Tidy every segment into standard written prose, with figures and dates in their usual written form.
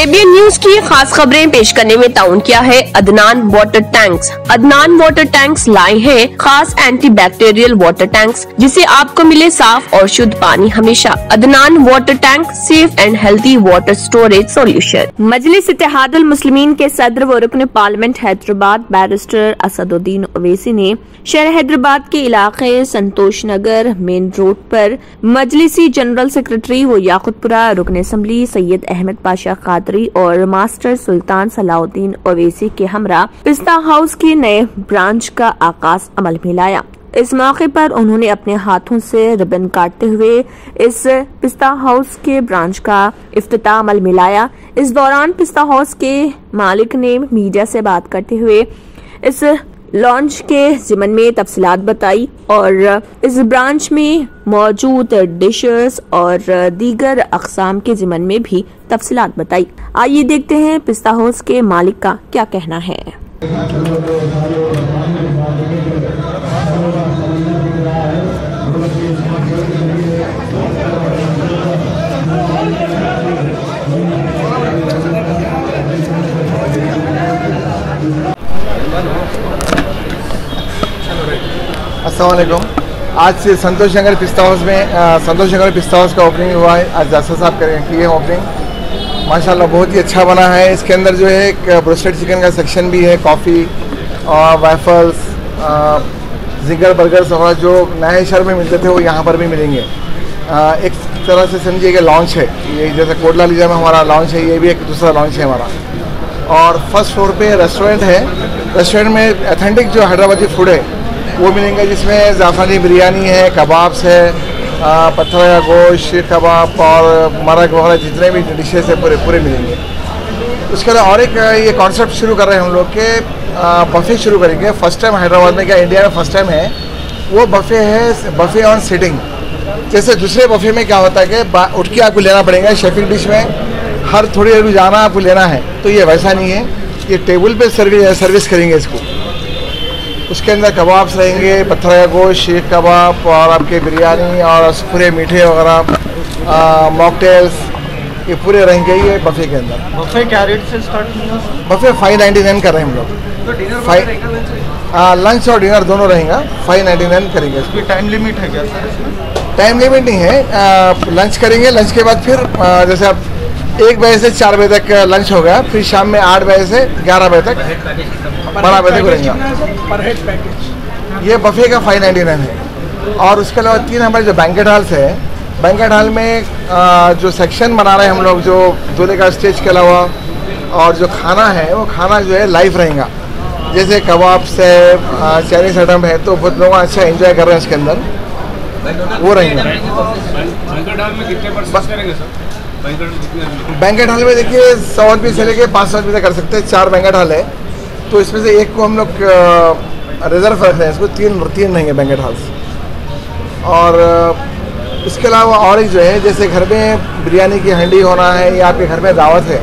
ABN news की खास खबरें पेश करने में ताउन किया है Adnan water tanks. Adnan water tanks लाए हैं खास एंटी बैक्टीरियल वाटर टैंक्स, जिसे आपको मिले साफ और शुद्ध पानी हमेशा। Adnan water tank, safe and healthy water storage solution. Majlis Ittehadul Muslimeen के सदर व रुकन पार्लियामेंट हैदराबाद बैरिस्टर असदुद्दीन ओवैसी ने शहर हैदराबाद के इलाके संतोष नगर मेन रोड पर मजलिसी जनरल सेक्रेटरी व याकुतपुरा रुकन असम्बली सैयद अहमद पाशा कादरी और मास्टर सुल्तान सलाउद्दीन ओवैसी के हमरा पिस्ता हाउस के नए ब्रांच का आगाज अमल में लाया। इस मौके पर उन्होंने अपने हाथों से रिबन काटते हुए इस पिस्ता हाउस के ब्रांच का इफ्तिताह अमल में लाया। इस दौरान पिस्ता हाउस के मालिक ने मीडिया से बात करते हुए इस लॉन्च के ज़िमन में तफसीलात बताई और इस ब्रांच में मौजूद डिशेस और दीगर अक़साम के ज़िमन में भी तफसीलात बताई। आइए देखते हैं पिस्ता हाउस के मालिक का क्या कहना है। अस्सलाम वालेकुम। आज से संतोष नगर पिस्ता हाउस का ओपनिंग हुआ है। आज जासा साहब किए ओपनिंग, माशाल्लाह बहुत ही अच्छा बना है। इसके अंदर जो है एक ब्रोस्टेड चिकन का सेक्शन भी है, कॉफ़ी और वाइफल्स, जिगर बर्गर्स वगैरह जो नए शहर में मिलते थे वो यहाँ पर भी मिलेंगे। एक तरह से समझिए कि लॉन्च है ये, जैसे कोटला लीजा में हमारा लॉन्च है, ये भी एक दूसरा लॉन्च है हमारा। और फर्स्ट फ्लोर पे रेस्टोरेंट है। रेस्टोरेंट में ऑथेंटिक जो हैदराबादी फूड है वो मिलेंगे, जिसमें ज़ाफ़रानी बिरयानी है, कबाब्स है, पत्थर का गोश्त, शीख कबाब और मरक वगैरह जितने भी डिशेस है पूरे मिलेंगे। उसके अलावा और एक ये कॉन्सेप्ट शुरू कर रहे हैं हम लोग के बफ़े शुरू करेंगे। फर्स्ट टाइम हैदराबाद में, क्या इंडिया में फर्स्ट टाइम है वो बफ़े है, बफ़े ऑन सिटिंग। जैसे दूसरे बफ़े में क्या होता है कि उठ के आपको लेना पड़ेगा शेफिंग डिश में, हर थोड़ी देर भी जाना आपको लेना है, तो ये वैसा नहीं है, ये टेबल पे सर्विस करेंगे इसको। उसके अंदर कबाब्स रहेंगे, पत्थर का गोश्त, शीख कबाब और आपके बिरयानी और पूरे मीठे वगैरह, मॉकटेल्स, ये पूरे रहेंगे ये बफ़े के अंदर। बफ़े क्या रेट से स्टार्ट होगा? बफ़े 599 कर रहे हैं हम लोग। तो डिनर लंच और डिनर दोनों रहेगा, 599 करेंगे। इसकी टाइम लिमिट है क्या सर इसमें? टाइम लिमिट नहीं है, लंच करेंगे, लंच के बाद फिर जैसे आप 1 बजे से 4 बजे तक लंच हो गया, फिर शाम में 8 बजे से 11 बजे तक 12 बजे तक रहेंगे। पर हेड पैकेज ये बफ़े का 599 है। और उसके अलावा 3 हमारे जो बैंकेट हॉल्स है, बैंकेट हॉल में जो सेक्शन बना रहे हैं हम लोग, जो दूल्हे का स्टेज के अलावा, और जो खाना है वो खाना जो है लाइव रहेगा। जैसे कबाब्स है, चाइनीज आइटम है, तो बहुत लोग अच्छा एंजॉय कर रहे हैं इसके अंदर, वो रहेंगे। बैंकेट हॉल में कितने परसेंट करेंगे सर? बैंकेट हॉल में देखिए 100 आदमी से लेके 500 आदमी तक कर सकते हैं। 4 बैंकेट हॉल है, तो इसमें से एक को हम लोग रिजर्व रख रहे हैं, इसको 3 रहेंगे बैंकेट हॉल्स। और इसके अलावा और एक जो है, जैसे घर में बिरयानी की हंडी होना है या आपके घर में दावत है,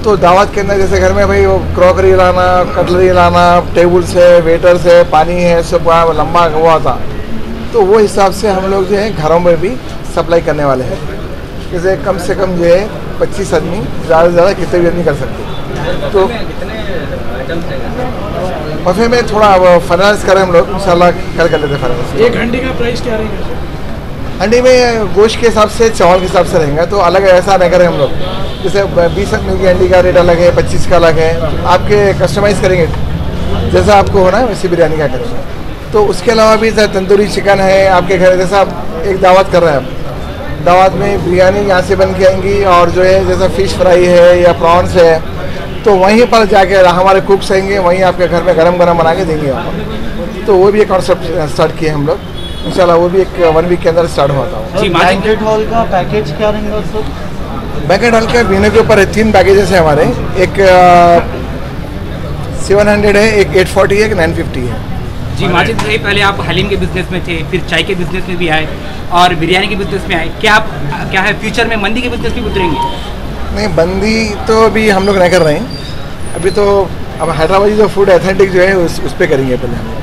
तो दावत के अंदर जैसे घर में भाई वो क्रॉकरी लाना, कटलरी लाना, टेबल्स है, वेटर्स है, पानी है, सब लंबा हुआ था, तो वो हिसाब से हम लोग जो है घरों में भी सप्लाई करने वाले हैं। जैसे कम से कम जो है 25 आदमी, ज़्यादा से ज़्यादा कितने भी आदमी कर सकते। तो बफ़े में थोड़ा फाइनेंस करें हम लोग, इंशाल्लाह कल कर लेते फाइनेंस। एक हंडी का प्राइस क्या रहेगा? हंडी में गोश्त के हिसाब से, चावल के हिसाब से रहेगा, तो अलग ऐसा नहीं करें हम लोग। जैसे 20 आदमी की हंडी का रेट अलग है, 25 का अलग है, आपके कस्टमाइज़ करेंगे जैसा आपको होना है वैसी बिरयानी का करेंगे। तो उसके अलावा भी तंदूरी चिकन है आपके घर, जैसा आप एक दावत कर रहे हैं, दावत में बिरयानी यहाँ से बन के आएंगी, और जो है जैसा फ़िश फ्राई है या प्रॉन्स है, तो वहीं पर जाके हमारे कुक्स आएंगे, वहीं आपके घर में गरम बना के देंगे आप। तो वो भी एक कॉन्सेप्ट स्टार्ट किए हम लोग, इंशाल्लाह वो भी एक 1 वीक के अंदर स्टार्ट होता है। बैंकेट हॉल का पैकेज क्या रहेगा सर? बैंकेट हॉल के महीने के ऊपर है, 3 पैकेजेस हैं हमारे। एक 700 है, एक 840 है, एक 950 है। जी माजिद भाई, पहले आप हलीम के बिजनेस में थे, फिर चाय के बिजनेस में भी आए और बिरयानी के बिजनेस में आए। क्या है फ्यूचर में मंदी के बिजनेस भी उतरेंगे? नहीं, बंदी तो अभी हम लोग नहीं कर रहे हैं, अभी तो अब हैदराबादी जो फूड ऑथेंटिक जो है उस पर करेंगे पहले हम लोग।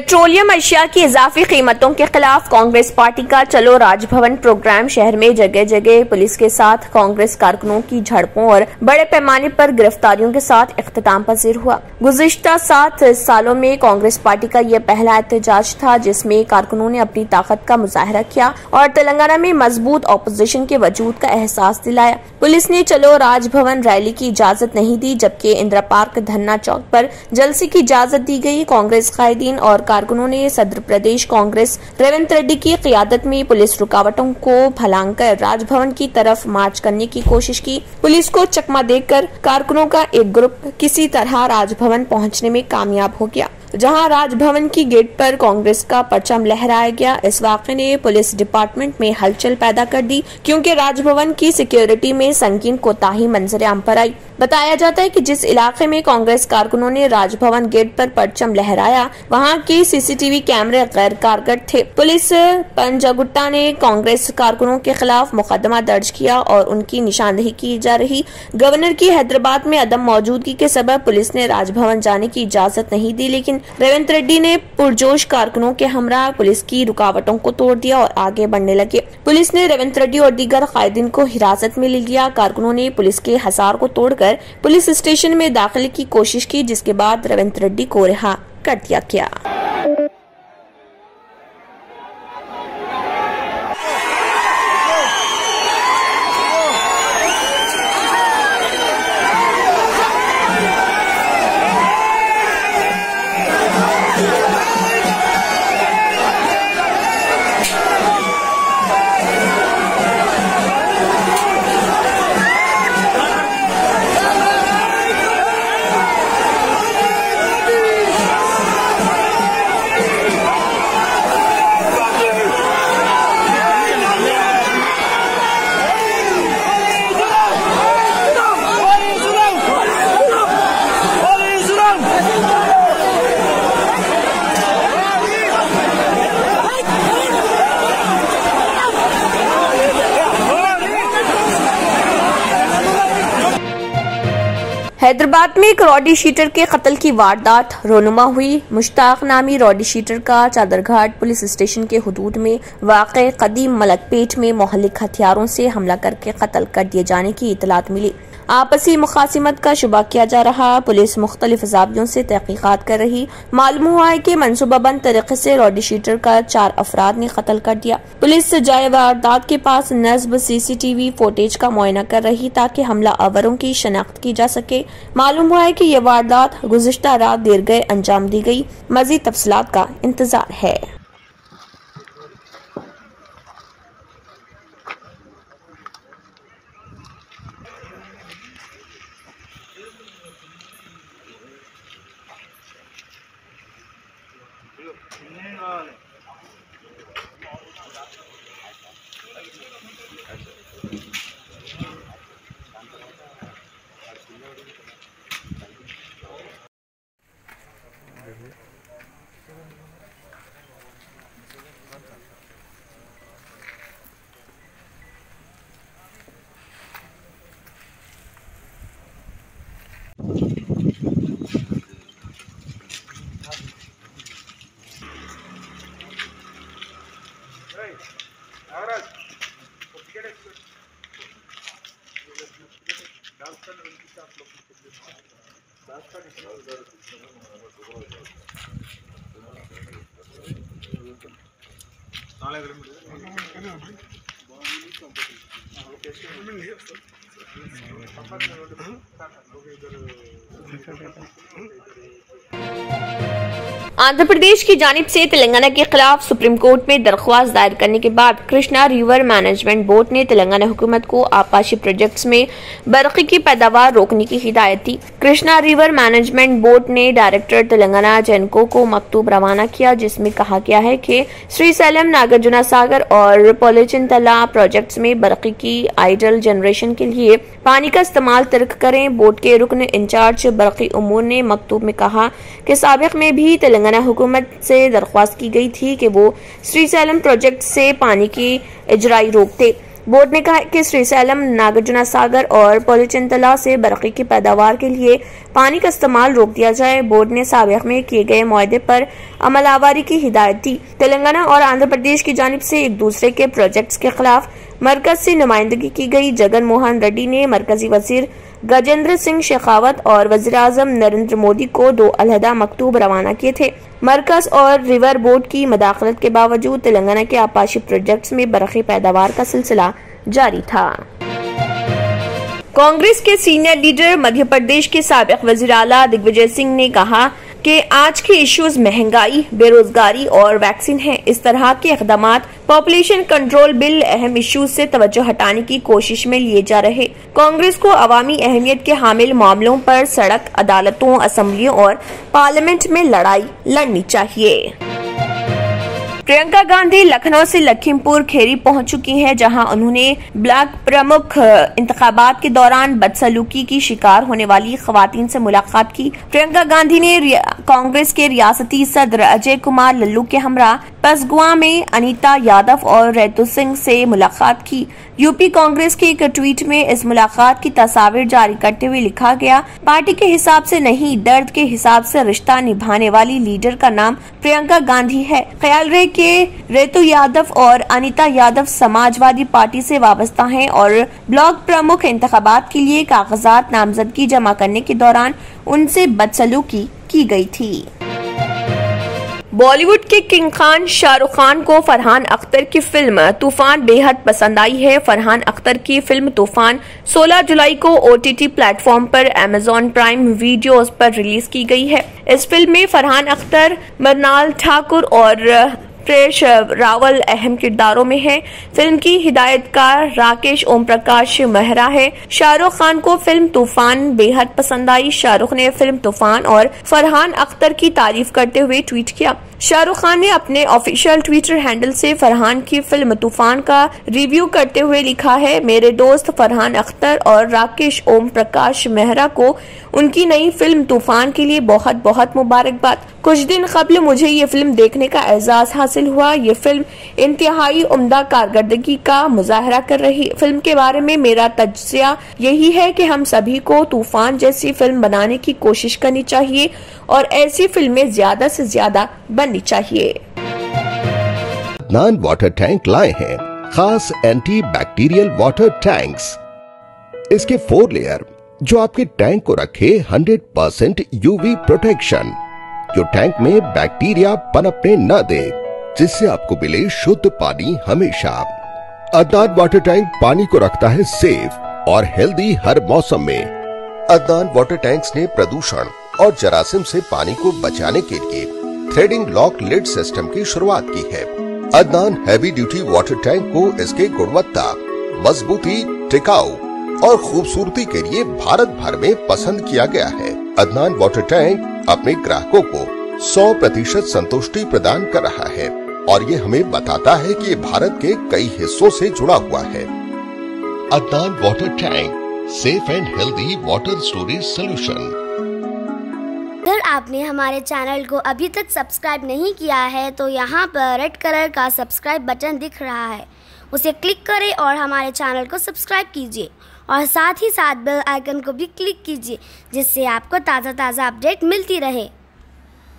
पेट्रोलियम अशिया की इजाफी कीमतों के खिलाफ कांग्रेस पार्टी का चलो राजभवन प्रोग्राम शहर में जगह जगह पुलिस के साथ कांग्रेस कारकुनों की झड़पों और बड़े पैमाने पर गिरफ्तारियों के साथ इख्तिताम पजीर हुआ। गुज़िश्ता 7 सालों में कांग्रेस पार्टी का यह पहला एहतजाज था जिसमें कारकुनों ने अपनी ताकत का मुजाहरा किया और तेलंगाना में मजबूत ऑपोजिशन के वजूद का एहसास दिलाया। पुलिस ने चलो राजभवन रैली की इजाजत नहीं दी, जबकि इंदिरा पार्क धन्ना चौक पर जलसे की इजाजत दी गई। कांग्रेस कायदीन और कारकुनों ने सदर प्रदेश कांग्रेस रेवंत रेड्डी की क़ियादत में पुलिस रुकावटों को फलांगकर राजभवन की तरफ मार्च करने की कोशिश की। पुलिस को चकमा देकर कारकुनों का एक ग्रुप किसी तरह राजभवन पहुंचने में कामयाब हो गया, जहां राजभवन की गेट पर कांग्रेस का परचम लहराया गया। इस वाक़े ने पुलिस डिपार्टमेंट में हलचल पैदा कर दी, क्योंकि राजभवन की सिक्योरिटी में संगीन कोताही मंजर आम पर आई। बताया जाता है कि जिस इलाके में कांग्रेस कारकुनों ने राजभवन गेट पर परचम लहराया, वहां के सीसीटीवी कैमरे गैर कारगर थे। पुलिस पंजागुट्टा ने कांग्रेस कारकुनों के खिलाफ मुकदमा दर्ज किया और उनकी निशानदेही की जा रही। गवर्नर की हैदराबाद में अदम मौजूदगी के सबब पुलिस ने राजभवन जाने की इजाजत नहीं दी, लेकिन रेवंत रेड्डी ने पुरजोश कारकुनों के हमरा पुलिस की रुकावटों को तोड़ दिया और आगे बढ़ने लगे। पुलिस ने रेवंत रेड्डी और दीगर कायदीन को हिरासत में ले लिया। कारकुनों ने पुलिस के हसार को तोड़कर पुलिस स्टेशन में दाखिले की कोशिश की, जिसके बाद रेवंत रेड्डी को रिहा कर दिया गया। हैदराबाद में एक रॉडी शीटर के कत्ल की वारदात रोनुमा हुई। मुश्ताक नामी रॉडी शीटर का चादरघाट पुलिस स्टेशन के हुदूद में वाक़े कदीम मलकपेट में मोहल्लिक हथियारों से हमला करके कत्ल कर दिए जाने की इतलात मिली। आपसी मुखासिमत का शुबा किया जा रहा। पुलिस मुख्तलिफ ज़ावियों से तहकीकात कर रही। मालूम हुआ है कि मनसूबाबंद तरीके से रॉडी शीटर का 4 अफराद ने कत्ल कर दिया। पुलिस जाए वारदात के पास नस्ब सीसीटीवी फुटेज का मुआयना कर रही ताकि हमला आवरों की शनाख्त की जा सके। मालूम हुआ है कि यह वारदात गुज़िश्ता रात देर गए अंजाम दी गई। मज़ीद तफसीलात का इंतजार है। आंध्र प्रदेश की जानिब से तेलंगाना के खिलाफ सुप्रीम कोर्ट में दरख्वास्त दायर करने के बाद कृष्णा रिवर मैनेजमेंट बोर्ड ने तेलंगाना हुकूमत को आपाशी प्रोजेक्ट्स में बरक़ी की पैदावार रोकने की हिदायत दी। कृष्णा रिवर मैनेजमेंट बोर्ड ने डायरेक्टर तेलंगाना जेनको को मकतूब रवाना किया, जिसमें कहा गया है कि श्रीसैलम, नागार्जुना सागर और पोलीचिन तालाब प्रोजेक्ट्स में बरक़ी की आइडल जनरेशन के लिए पानी का इस्तेमाल तर्क करें। बोर्ड के रुकन इंचार्ज बरक़ी उमूर ने मकतूब में कहा कि साबिक़ में भी तेलंगाना हुकूमत से दरख्वास्त की गई थी कि वो श्रीसैलम प्रोजेक्ट से पानी की इजराई रोक दे। बोर्ड ने कहा है कि श्रीशैलम, नागार्जुना सागर और पोलीचिंतला से बरक़ी की पैदावार के लिए पानी का इस्तेमाल रोक दिया जाए। बोर्ड ने साबिक़ में किए गए मुआहदे पर अमलावरी की हिदायत दी। तेलंगाना और आंध्र प्रदेश की जानिब से एक दूसरे के प्रोजेक्ट्स के खिलाफ मरकज से नुमाइंदगी की गई। जगन मोहन रेड्डी ने मरकजी वजीर गजेंद्र सिंह शेखावत और वज़ीर-ए-आज़म नरेंद्र मोदी को 2 अलहदा मकतूब रवाना किए थे। मरकज और रिवर बोर्ड की मदाखलत के बावजूद तेलंगाना के आपाशी प्रोजेक्ट्स में बरक़ी पैदावार का सिलसिला जारी था। कांग्रेस के सीनियर लीडर मध्य प्रदेश के साबिक़ वज़ीर आला दिग्विजय सिंह ने कहा कि आज के इश्यूज महंगाई, बेरोजगारी और वैक्सीन हैं। इस तरह के इक़दामात पॉपुलेशन कंट्रोल बिल अहम इश्यूज से तवज्जो हटाने की कोशिश में लिए जा रहे। कांग्रेस को अवामी अहमियत के हामिल मामलों पर सड़क, अदालतों, असेंबलियों और पार्लियामेंट में लड़ाई लड़नी चाहिए। प्रियंका गांधी लखनऊ से लखीमपुर खीरी पहुंच चुकी हैं, जहां उन्होंने ब्लॉक प्रमुख इंतखाबात के दौरान बदसलूकी की शिकार होने वाली खवातीन से मुलाकात की। प्रियंका गांधी ने कांग्रेस के रियासती सदर अजय कुमार लल्लू के हमरा पसगुआ में अनीता यादव और रेतु सिंह से मुलाकात की। यूपी कांग्रेस के एक ट्वीट में इस मुलाकात की तस्वीर जारी करते हुए लिखा गया, पार्टी के हिसाब से नहीं, दर्द के हिसाब से रिश्ता निभाने वाली लीडर का नाम प्रियंका गांधी है। ख्याल रहे कि रेतु यादव और अनीता यादव समाजवादी पार्टी से वाबस्ता हैं और ब्लॉक प्रमुख इंतखाबात के लिए कागजात नामजदगी जमा करने के दौरान उनसे बदसलूकी की गई थी। बॉलीवुड के किंग खान शाहरुख खान को फरहान अख्तर की फिल्म तूफान बेहद पसंद आई है। फरहान अख्तर की फिल्म तूफान 16 जुलाई को OTT प्लेटफॉर्म पर अमेज़न प्राइम वीडियोस पर रिलीज की गई है। इस फिल्म में फरहान अख्तर, मृणाल ठाकुर और प्रेश रावल अहम किरदारों में हैं। फिल्म की हिदायतकार राकेश ओम प्रकाश मेहरा है। शाहरुख खान को फिल्म तूफान बेहद पसंद आई। शाहरुख ने फिल्म तूफान और फरहान अख्तर की तारीफ करते हुए ट्वीट किया। शाहरुख खान ने अपने ऑफिशियल ट्विटर हैंडल से फरहान की फिल्म तूफान का रिव्यू करते हुए लिखा है, मेरे दोस्त फरहान अख्तर और राकेश ओम प्रकाश मेहरा को उनकी नई फिल्म तूफान के लिए बहुत बहुत मुबारकबाद। कुछ दिन कबल मुझे ये फिल्म देखने का एजाज हासिल हुआ। ये फिल्म इंतहाई उम्दा कारकर्दगी का मुजाहरा कर रही। फिल्म के बारे में मेरा तज्जिया यही है कि हम सभी को तूफान जैसी फिल्म बनाने की कोशिश करनी चाहिए और ऐसी फिल्में ज्यादा से ज्यादा बननी चाहिए। अदनान वाटर टैंक लाए हैं खास एंटी बैक्टीरियल वाटर टैंक्स। इसके 4 लेयर जो आपके टैंक को रखे 100% UV प्रोटेक्शन, जो टैंक में बैक्टीरिया पनपने न दे, जिससे आपको मिले शुद्ध पानी हमेशा। अदनान वाटर टैंक पानी को रखता है सेफ और हेल्दी हर मौसम में। अदनान वाटर टैंक्स ने प्रदूषण और जरासीम से पानी को बचाने के लिए थ्रेडिंग लॉक लिड सिस्टम की शुरुआत की है। Adnan heavy duty water tank को इसके गुणवत्ता, मजबूती, टिकाऊ और खूबसूरती के लिए भारत भर में पसंद किया गया है। अदनान वाटर टैंक अपने ग्राहकों को 100% संतुष्टि प्रदान कर रहा है और ये हमें बताता है कि ये भारत के कई हिस्सों से जुड़ा हुआ है। Adnan water tank, safe and healthy water storage solution. अगर आपने हमारे चैनल को अभी तक सब्सक्राइब नहीं किया है तो यहाँ पर रेड कलर का सब्सक्राइब बटन दिख रहा है, उसे क्लिक करें और हमारे चैनल को सब्सक्राइब कीजिए और साथ ही साथ बेल आइकन को भी क्लिक कीजिए, जिससे आपको ताज़ा अपडेट मिलती रहे।